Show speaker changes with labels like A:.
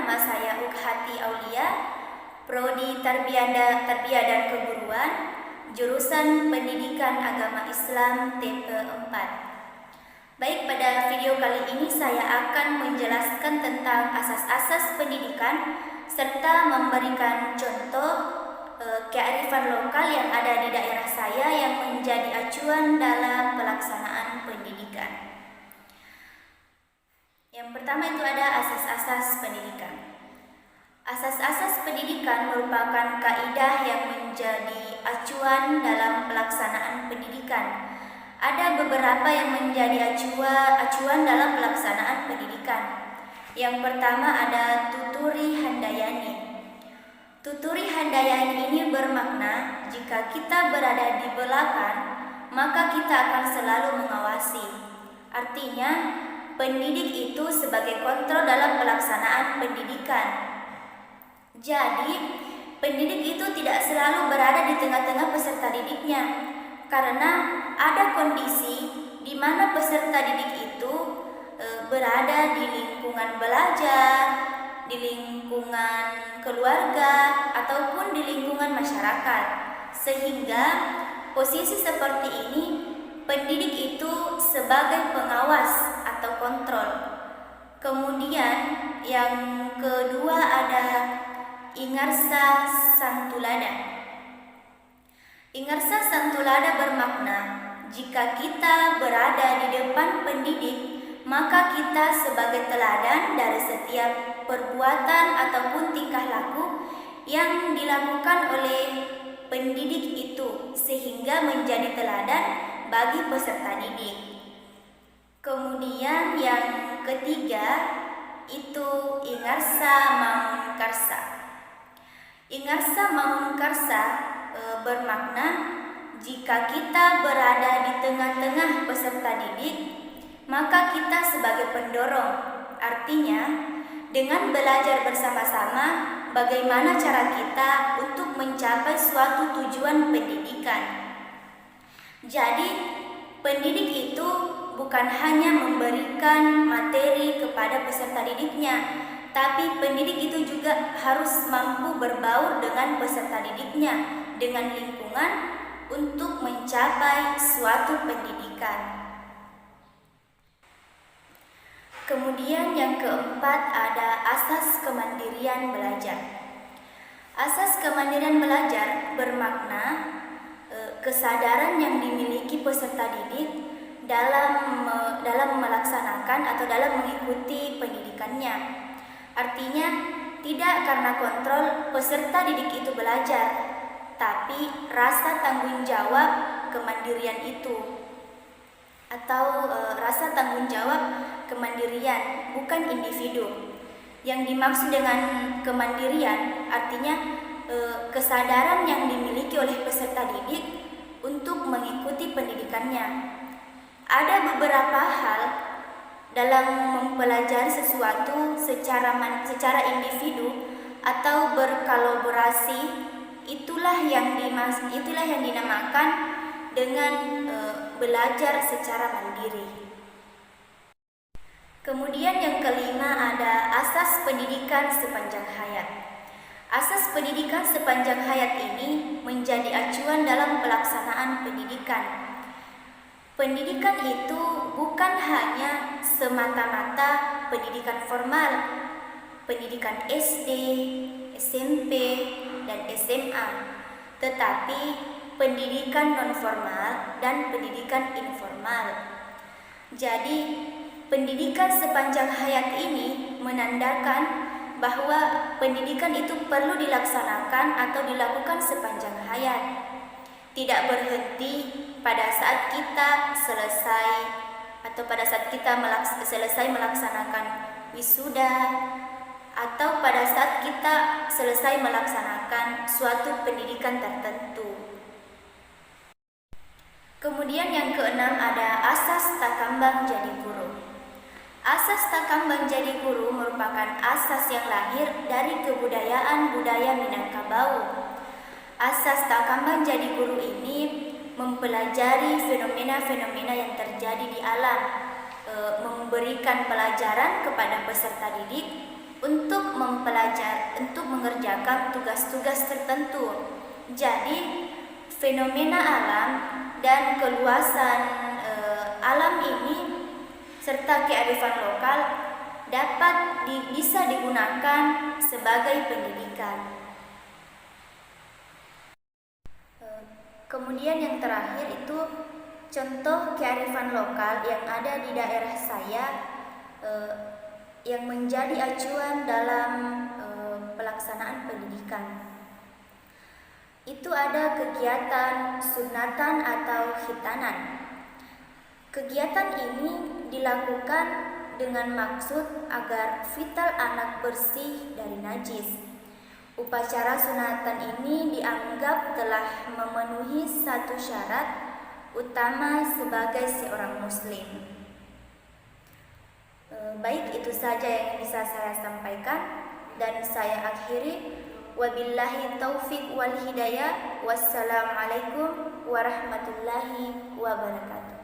A: nama saya Ukhati Aulia, Prodi Tarbiyah dan Keguruan, jurusan Pendidikan Agama Islam TP 4. Baik, pada video kali ini saya akan menjelaskan tentang asas-asas pendidikan serta memberikan contoh kearifan lokal yang ada di daerah saya yang menjadi acuan dalam pelaksanaan pendidikan. Yang pertama itu ada asas-asas pendidikan. Asas-asas pendidikan merupakan kaidah yang menjadi acuan dalam pelaksanaan pendidikan. Ada beberapa yang menjadi acuan dalam pelaksanaan pendidikan. Yang pertama ada Tuturi Handayani. Tuturi Handayani ini bermakna jika kita berada di belakang, maka kita akan selalu mengawasi. Artinya, pendidik itu sebagai kontrol dalam pelaksanaan pendidikan. Jadi, pendidik itu tidak selalu berada di tengah-tengah peserta didiknya, karena ada kondisi di mana peserta didik itu berada di lingkungan belajar, di lingkungan keluarga, ataupun di lingkungan masyarakat. Sehingga posisi seperti ini, pendidik itu sebagai pengawas atau kontrol. Kemudian yang kedua ada Ingarsa Santulada. Ingarsa Santulada bermakna jika kita berada di depan pendidik, maka kita sebagai teladan dari setiap perbuatan ataupun tingkah laku yang dilakukan oleh pendidik itu, sehingga menjadi teladan bagi peserta didik. Kemudian yang ketiga itu Ingarsa Mangunkarsa. Ingarsa Mangunkarsa bermakna jika kita berada di tengah-tengah peserta didik, maka kita sebagai pendorong. Artinya, dengan belajar bersama-sama bagaimana cara kita untuk mencapai suatu tujuan pendidikan. Jadi, pendidik itu bukan hanya memberikan materi kepada peserta didiknya, tapi pendidik itu juga harus mampu berbaur dengan peserta didiknya, dengan lingkungan untuk mencapai suatu pendidikan. Kemudian yang keempat ada asas kemandirian belajar. Asas kemandirian belajar bermakna kesadaran yang dimiliki peserta didik dalam melaksanakan atau dalam mengikuti pendidikannya. Artinya, tidak karena kontrol peserta didik itu belajar, tapi rasa tanggung jawab kemandirian itu, atau rasa tanggung jawab kemandirian, bukan individu. Yang dimaksud dengan kemandirian artinya kesadaran yang dimiliki oleh peserta didik untuk mengikuti pendidikannya. Ada beberapa hal dalam mempelajari sesuatu secara individu atau berkolaborasi, itulah yang dinamakan dengan belajar secara mandiri. Kemudian yang kelima ada asas pendidikan sepanjang hayat. Asas pendidikan sepanjang hayat ini menjadi acuan dalam pelaksanaan pendidikan. Pendidikan itu bukan hanya semata-mata pendidikan formal, pendidikan SD, SMP, dan SMA, tetapi pendidikan non-formal dan pendidikan informal. Jadi, pendidikan sepanjang hayat ini menandakan bahwa pendidikan itu perlu dilaksanakan atau dilakukan sepanjang hayat. Tidak berhenti pada saat kita selesai atau pada saat kita selesai melaksanakan wisuda, atau pada saat kita selesai melaksanakan suatu pendidikan tertentu. Kemudian yang keenam ada asas takambang jadi guru. Asas takambang jadi guru merupakan asas yang lahir dari kebudayaan budaya Minangkabau. Asas takambang jadi guru ini mempelajari fenomena-fenomena yang terjadi di alam, memberikan pelajaran kepada peserta didik untuk mengerjakan tugas-tugas tertentu. Jadi fenomena alam dan keluasan alam ini serta kearifan lokal bisa digunakan sebagai pendidikan. Kemudian yang terakhir itu contoh kearifan lokal yang ada di daerah saya yang menjadi acuan dalam pelaksanaan pendidikan. Itu ada kegiatan sunatan atau khitanan. Kegiatan ini dilakukan dengan maksud agar vital anak bersih dari najis. Upacara sunatan ini dianggap telah memenuhi satu syarat utama sebagai seorang muslim. Baik, itu saja yang bisa saya sampaikan dan saya akhiri. Wabillahi taufiq wal hidayah. Wassalamualaikum warahmatullahi wabarakatuh.